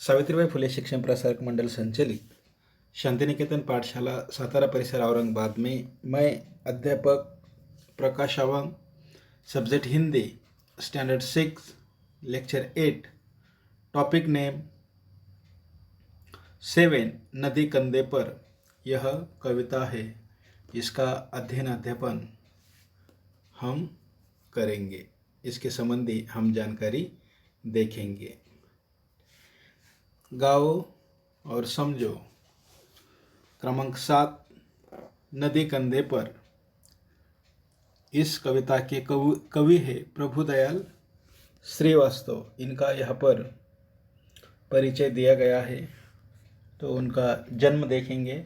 सावित्रीबाई फुले शिक्षण प्रसारक मंडल संचालित शांतिनिकेतन पाठशाला सातारा परिसर औरंगाबाद में मैं अध्यापक Prakash Awang, subject Hindi, standard 6, lecture 8, topic name 7 नदी कंधे पर। यह कविता है, इसका अध्ययन अध्यापन हम करेंगे। इसके संबंधी हम जानकारी देखेंगे। गाओ और समझो। क्रमांक 7 नदी कंधे पर। इस कविता के कवि है प्रभुदयाल श्रीवास्तव। इनका यहाँ पर परिचय दिया गया है, तो उनका जन्म देखेंगे।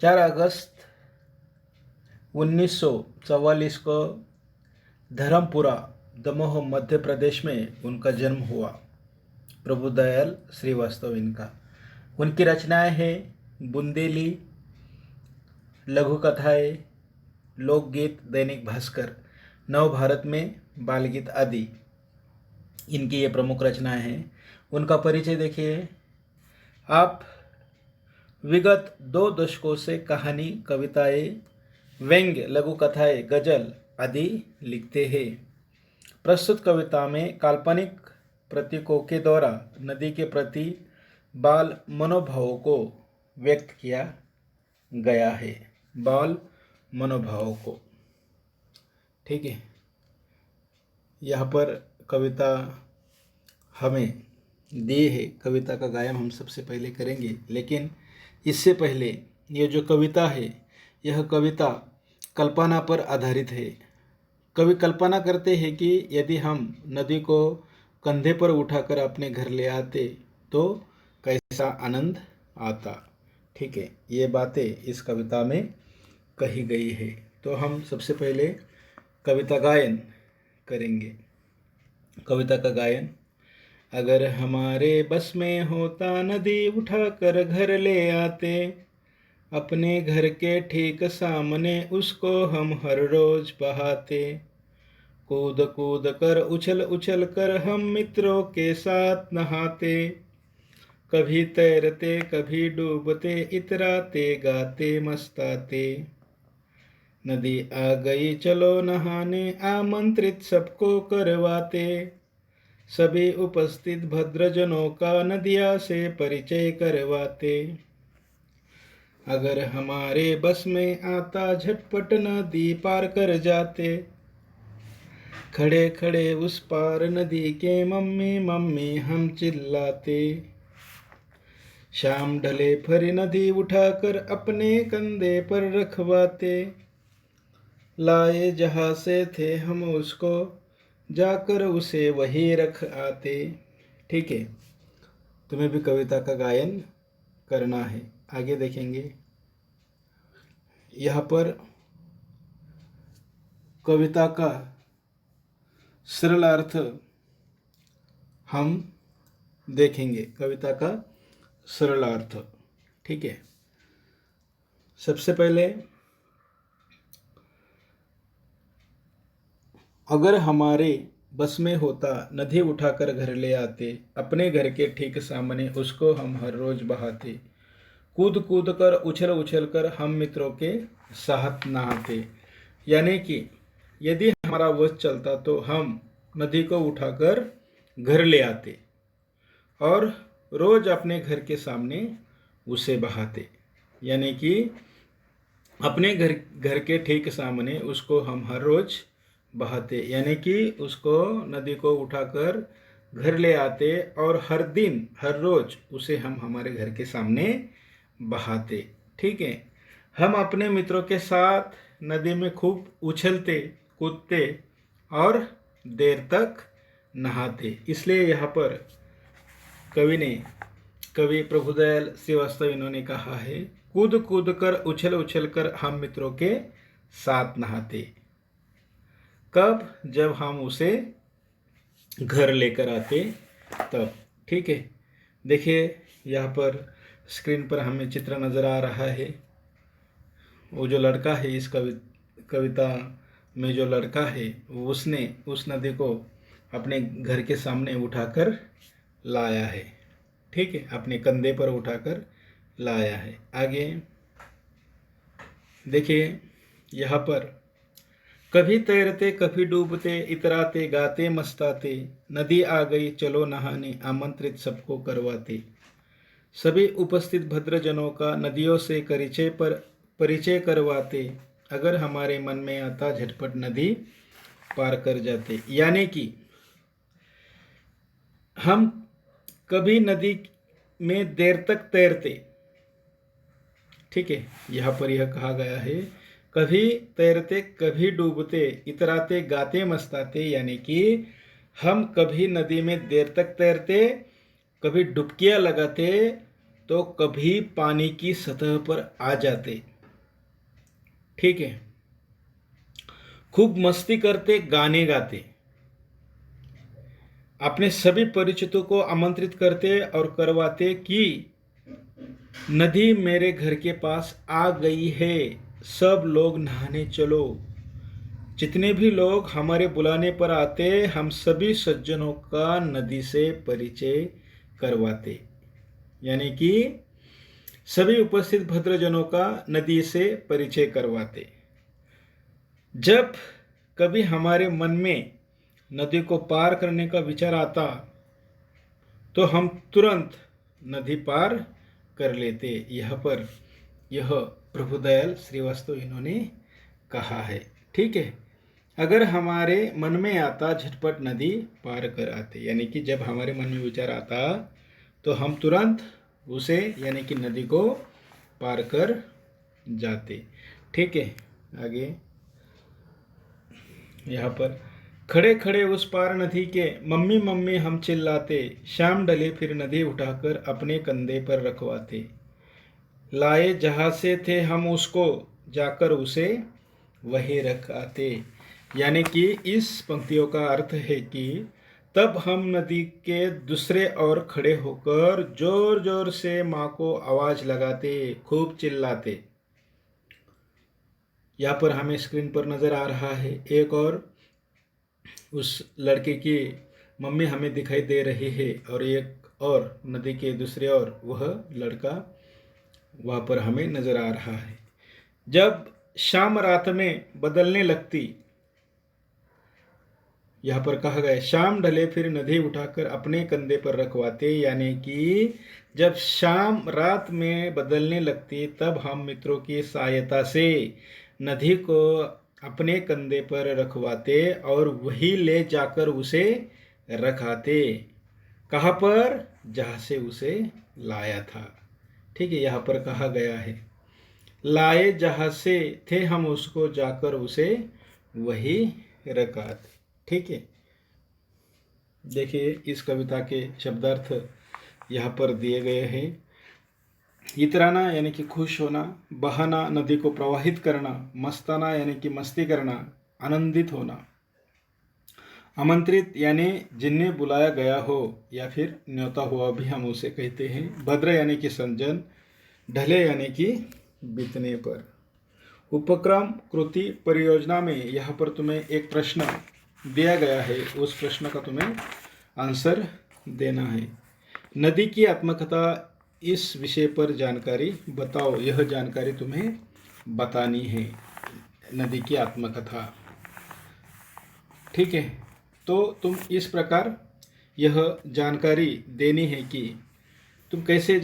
4 अगस्त 1944 को धर्मपुरा, दमोह, मध्य प्रदेश में उनका जन्म हुआ। प्रभुदयाल श्रीवास्तव उनकी रचनाएं हैं बुंदेली, लघु कथाएं, लोकगीत, दैनिक भास्कर, नवभारत में बालगीत आदि इनकी ये प्रमुख रचनाएं हैं। उनका परिचय देखिए आप। विगत 2 दशकों से कहानी, कविताएं, व्यंग्य, लघु कथाएं, गजल आदि लिखते हैं। प्रस्तुत कविता में काल्पनिक प्रतीकों के द्वारा नदी के प्रति बाल मनोभावों को व्यक्त किया गया है। बाल मनोभावों को, ठीक है। यहाँ पर कविता हमें दी है। कविता का गायन हम सबसे पहले करेंगे, लेकिन इससे पहले ये जो कविता है, यह कविता कल्पना पर आधारित है। कवि कल्पना करते हैं कि यदि हम नदी को कंधे पर उठाकर अपने घर ले आते तो कैसा आनंद आता, ठीक है। ये बातें इस कविता में कही गई है। तो हम सबसे पहले कविता गायन करेंगे। कविता का गायन। अगर हमारे बस में होता नदी उठाकर घर ले आते, अपने घर के ठीक सामने उसको हम हर रोज बहाते। कूद कूद कर, उछल उछल कर हम मित्रों के साथ नहाते। कभी तैरते कभी डूबते, इतराते गाते मस्ताते। नदी आ गई चलो नहाने, आमंत्रित सबको करवाते। सभी उपस्थित भद्रजनों का नदिया से परिचय करवाते। अगर हमारे बस में आता, झटपट नदी पार कर जाते। खड़े खड़े उस पार नदी के, मम्मी मम्मी हम चिल्लाते। शाम ढले फिर नदी उठाकर अपने कंधे पर रखवाते। लाए जहाँ से थे हम उसको, जाकर उसे वही रख आते। ठीक है, तुम्हें भी कविता का गायन करना है। आगे देखेंगे। यहाँ पर कविता का सरल अर्थ हम देखेंगे। कविता का सरल अर्थ, ठीक है। सबसे पहले, अगर हमारे बस में होता नदी उठाकर घर ले आते, अपने घर के ठीक सामने उसको हम हर रोज बहाते। कूद कूद कर, उछल उछल कर हम मित्रों के साथ नहाते। यानी कि यदि हमारा वश चलता तो हम नदी को उठाकर घर ले आते और रोज अपने घर के सामने उसे बहाते। यानी कि अपने घर के ठीक सामने उसको हम हर रोज बहाते, यानी कि उसको नदी को उठाकर घर ले आते और हर दिन हर रोज उसे हम हमारे घर के सामने बहाते। ठीक है। हम अपने मित्रों के साथ नदी में खूब उछलते, कूदते और देर तक नहाते। इसलिए यहाँ पर कवि प्रभुदयाल श्रीवास्तव इन्होंने कहा है, कूद कूद कर, उछल उछल कर हम मित्रों के साथ नहाते। कब? जब हम उसे घर लेकर आते तब। ठीक है। देखिए यहाँ पर स्क्रीन पर हमें चित्र नज़र आ रहा है। वो जो लड़का है, इस कविता में जो लड़का है, उसने उस नदी को अपने घर के सामने उठाकर लाया है। ठीक है, अपने कंधे पर उठाकर लाया है। आगे देखिए यहाँ पर, कभी तैरते कभी डूबते, इतराते गाते मस्ताते, नदी आ गई चलो नहाने, आमंत्रित सबको करवाते। सभी उपस्थित भद्रजनों का नदियों से परिचय करवाते, अगर हमारे मन में आता झटपट नदी पार कर जाते। यानी कि हम कभी नदी में देर तक तैरते, ठीक है, यहाँ पर यह कहा गया है, कभी तैरते कभी डूबते, इतराते गाते मस्ताते, यानी कि हम कभी नदी में देर तक तैरते, कभी डुबकियां लगाते, तो कभी पानी की सतह पर आ जाते, ठीक है, खूब मस्ती करते, गाने गाते, अपने सभी परिचितों को आमंत्रित करते और करवाते कि नदी मेरे घर के पास आ गई है, सब लोग नहाने चलो। जितने भी लोग हमारे बुलाने पर आते, हम सभी सज्जनों का नदी से परिचय करवाते, यानी कि सभी उपस्थित भद्रजनों का नदी से परिचय करवाते। जब कभी हमारे मन में नदी को पार करने का विचार आता, तो हम तुरंत नदी पार कर लेते। यहाँ पर यह प्रभुदयाल श्रीवास्तव इन्होंने कहा है, ठीक है। अगर हमारे मन में आता झटपट नदी पार कर आते, यानी कि जब हमारे मन में विचार आता तो हम तुरंत उसे यानी कि नदी को पार कर जाते, ठीक है। आगे यहाँ पर, खड़े खड़े उस पार नदी के, मम्मी मम्मी हम चिल्लाते, शाम ढले फिर नदी उठाकर अपने कंधे पर रखवाते। लाए जहाँ से थे हम उसको, जाकर उसे वही रख आते। यानी कि इस पंक्तियों का अर्थ है कि तब हम नदी के दूसरे ओर खड़े होकर जोर जोर से माँ को आवाज लगाते, खूब चिल्लाते। यहाँ पर हमें स्क्रीन पर नजर आ रहा है एक और उस लड़के की मम्मी हमें दिखाई दे रही है, और एक और नदी के दूसरे ओर वह लड़का वहाँ पर हमें नजर आ रहा है। जब शाम रात में बदलने लगती, यहाँ पर कहा गया शाम ढले फिर नदी उठाकर अपने कंधे पर रखवाते, यानी कि जब शाम रात में बदलने लगती तब हम मित्रों की सहायता से नदी को अपने कंधे पर रखवाते और वही ले जाकर उसे रखाते। कहाँ पर? जहाँ से उसे लाया था, ठीक है। यहाँ पर कहा गया है लाए जहाँ से थे हम उसको, जाकर उसे वही रखाते, ठीक है। देखिए इस कविता के शब्दार्थ यहाँ पर दिए गए हैं। इतराना यानी कि खुश होना, बहाना नदी को प्रवाहित करना, मस्ताना यानी कि मस्ती करना, आनंदित होना, आमंत्रित यानी जिन्हें बुलाया गया हो या फिर न्योता हुआ भी हम उसे कहते हैं। भद्र यानी कि संजन, ढले यानी कि बीतने पर। उपक्रम कृति परियोजना में यहाँ पर तुम्हें एक प्रश्न दिया गया है, उस प्रश्न का तुम्हें आंसर देना है। नदी की आत्मकथा, इस विषय पर जानकारी बताओ, यह जानकारी तुम्हें बतानी है, नदी की आत्मकथा, ठीक है। तो तुम इस प्रकार यह जानकारी देनी है कि तुम्हें कैसे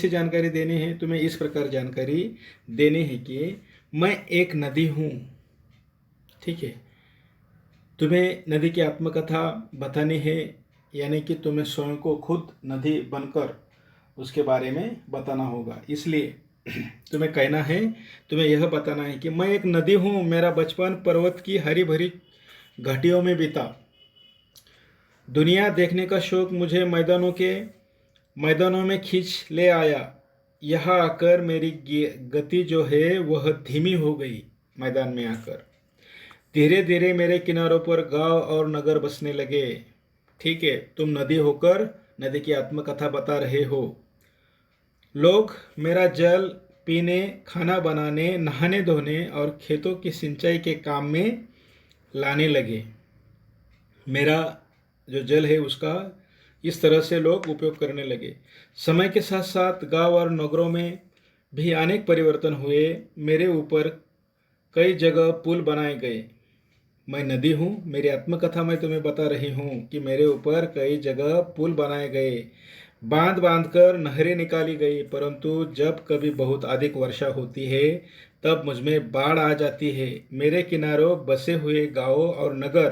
जानकारी देनी है। तुम्हें इस प्रकार जानकारी देनी है कि मैं एक नदी हूँ, ठीक है। तुम्हें नदी की आत्मकथा बतानी है, यानी कि तुम्हें स्वयं को खुद नदी बनकर उसके बारे में बताना होगा। इसलिए तुम्हें कहना है, तुम्हें यह बताना है कि मैं एक नदी हूँ, मेरा बचपन पर्वत की हरी भरी घाटियों में बीता। दुनिया देखने का शौक मुझे मैदानों में खींच ले आया। यहाँ आकर मेरी गति जो है वह धीमी हो गई। मैदान में आकर धीरे धीरे मेरे किनारों पर गांव और नगर बसने लगे, ठीक है। तुम नदी होकर नदी की आत्मकथा बता रहे हो। लोग मेरा जल पीने, खाना बनाने, नहाने धोने और खेतों की सिंचाई के काम में लाने लगे। मेरा जो जल है उसका इस तरह से लोग उपयोग करने लगे। समय के साथ साथ गांव और नगरों में भी अनेक परिवर्तन हुए। मेरे ऊपर कई जगह पुल बनाए गए। मैं नदी हूँ, मेरी आत्मकथा में तुम्हें बता रही हूँ कि मेरे ऊपर कई जगह पुल बनाए गए, बांध बांधकर नहरें निकाली गई, परंतु जब कभी बहुत अधिक वर्षा होती है तब मुझमें बाढ़ आ जाती है। मेरे किनारों बसे हुए गांवों और नगर,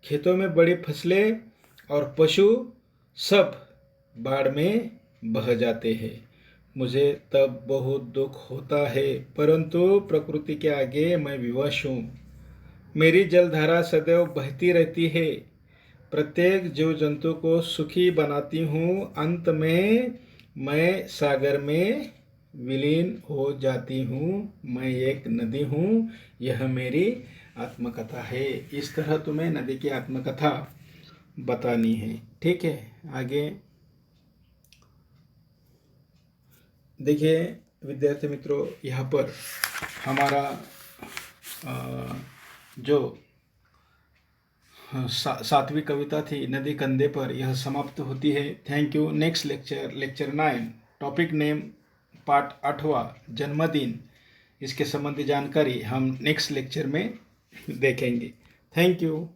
खेतों में बड़ी फसलें और पशु सब बाढ़ में बह जाते हैं। मुझे तब बहुत दुख होता है, परंतु प्रकृति के आगे मैं विवश हूँ। मेरी जलधारा सदैव बहती रहती है, प्रत्येक जीव जंतु को सुखी बनाती हूँ। अंत में मैं सागर में विलीन हो जाती हूँ। मैं एक नदी हूँ। यह मेरी आत्मकथा है। इस तरह तुम्हें नदी की आत्मकथा बतानी है। ठीक है, आगे देखिए विद्यार्थी मित्रों, यहाँ पर हमारा जो सातवीं कविता थी नदी कंधे पर, यह समाप्त होती है। Thank you. Next lecture, lecture 9, topic name part 8वां, जन्मदिन, इसके संबंधी जानकारी हम नेक्स्ट लेक्चर में देखेंगे। Thank you.